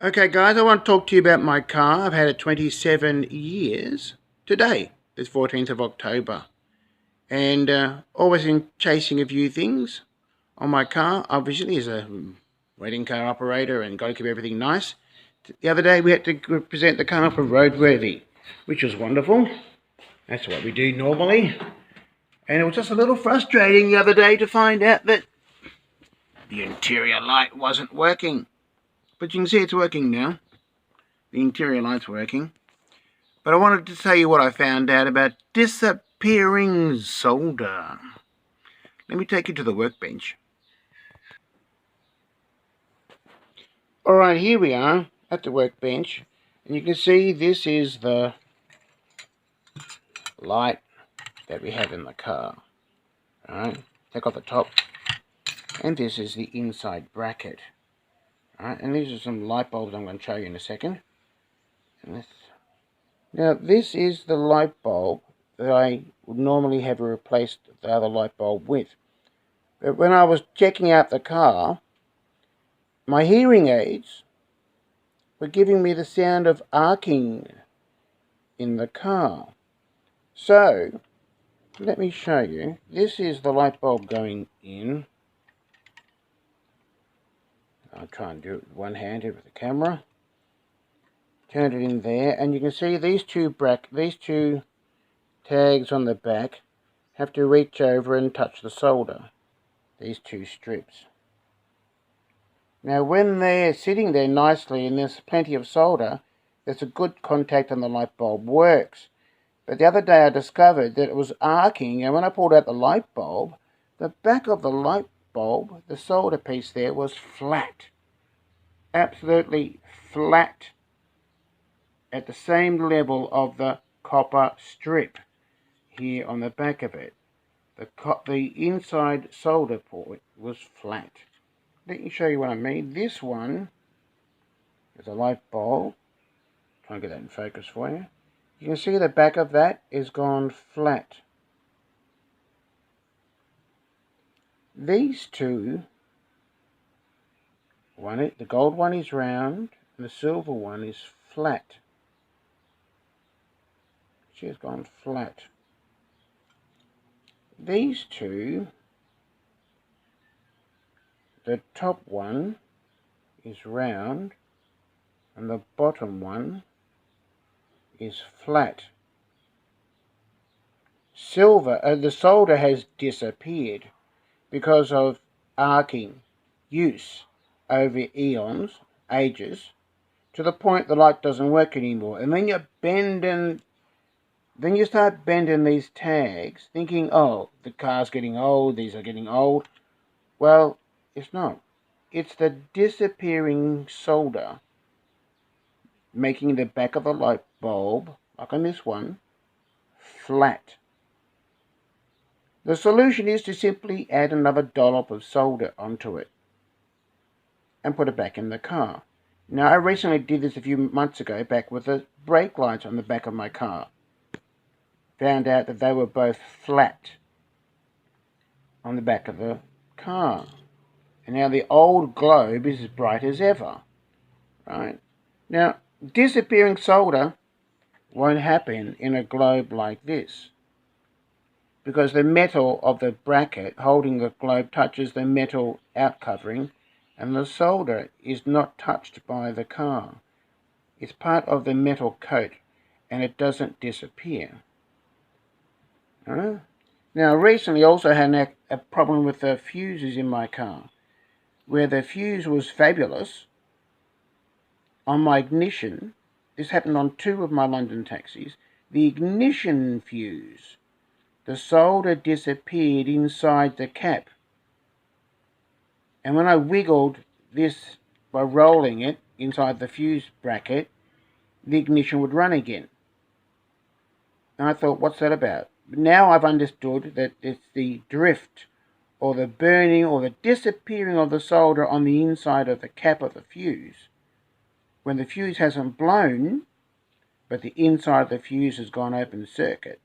Okay guys, I want to talk to you about my car. I've had it 27 years today, this 14th of October. And always in chasing a few things on my car, obviously as a wedding car operator, and got to keep everything nice. The other day we had to present the car for roadworthy, which was wonderful. That's what we do normally. And it was just a little frustrating the other day to find out that the interior light wasn't working. But you can see it's working now. The interior light's working. But I wanted to tell you what I found out about disappearing solder. Let me take you to the workbench. Alright, here we are at the workbench. And you can see this is the light that we have in the car. Alright, take off the top. And this is the inside bracket. Alright, and these are some light bulbs I'm going to show you in a second. Now this is the light bulb that I would normally have replaced the other light bulb with. But when I was checking out the car, my hearing aids were giving me the sound of arcing in the car. So, let me show you. This is the light bulb going in. I'll try and do it with one hand here with the camera. Turn it in there, and you can see these two tags on the back have to reach over and touch the solder. These two strips. Now when they're sitting there nicely and there's plenty of solder, there's a good contact and the light bulb works. But the other day I discovered that it was arcing, and when I pulled out the light bulb, the back of the light bulb, the solder piece there, was flat. Absolutely flat at the same level of the copper strip here on the back of it. The inside solder port was flat. Let me show you what I mean. This one is a light bulb. Try and get that in focus for you. You can see the back of that is gone flat. These two, the gold one is round and the silver one is flat. She has gone flat. These two, the top one is round and the bottom one is flat. The solder has disappeared because of arcing use over ages, to the point the light doesn't work anymore. And then you start bending these tags, thinking, oh, the car's getting old, these are getting old. Well, it's not. It's the disappearing solder making the back of the light bulb, like on this one, flat. The solution is to simply add another dollop of solder onto it and put it back in the car. Now, I recently did this a few months ago back with the brake lights on the back of my car. Found out that they were both flat on the back of the car. And now the old globe is as bright as ever. Right? Now, disappearing solder won't happen in a globe like this, because the metal of the bracket holding the globe touches the metal out covering, and the solder is not touched by the car. It's part of the metal coat, and it doesn't disappear. Now, recently I also had a problem with the fuses in my car, where the fuse was fabulous on my ignition. This happened on 2 of my London taxis. The ignition fuse, the solder disappeared inside the cap. And when I wiggled this by rolling it inside the fuse bracket, the ignition would run again. And I thought, what's that about? But now I've understood that it's the drift, or the burning, or the disappearing of the solder on the inside of the cap of the fuse. When the fuse hasn't blown, but the inside of the fuse has gone open circuit.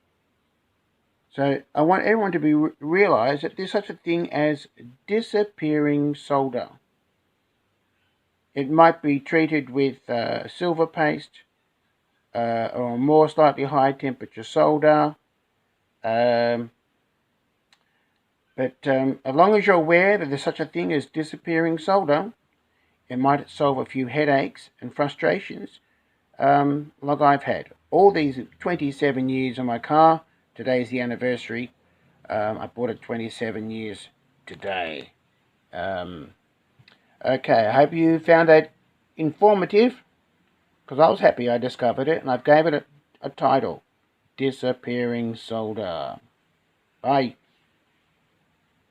So I want everyone to realize that there's such a thing as disappearing solder. It might be treated with silver paste or more slightly high temperature solder. But as long as you're aware that there's such a thing as disappearing solder, it might solve a few headaches and frustrations like I've had. All these 27 years on my car, today's the anniversary. I bought it 27 years today. Okay, I hope you found that informative, because I was happy I discovered it, and I've gave it a title, Disappearing Solder. Bye.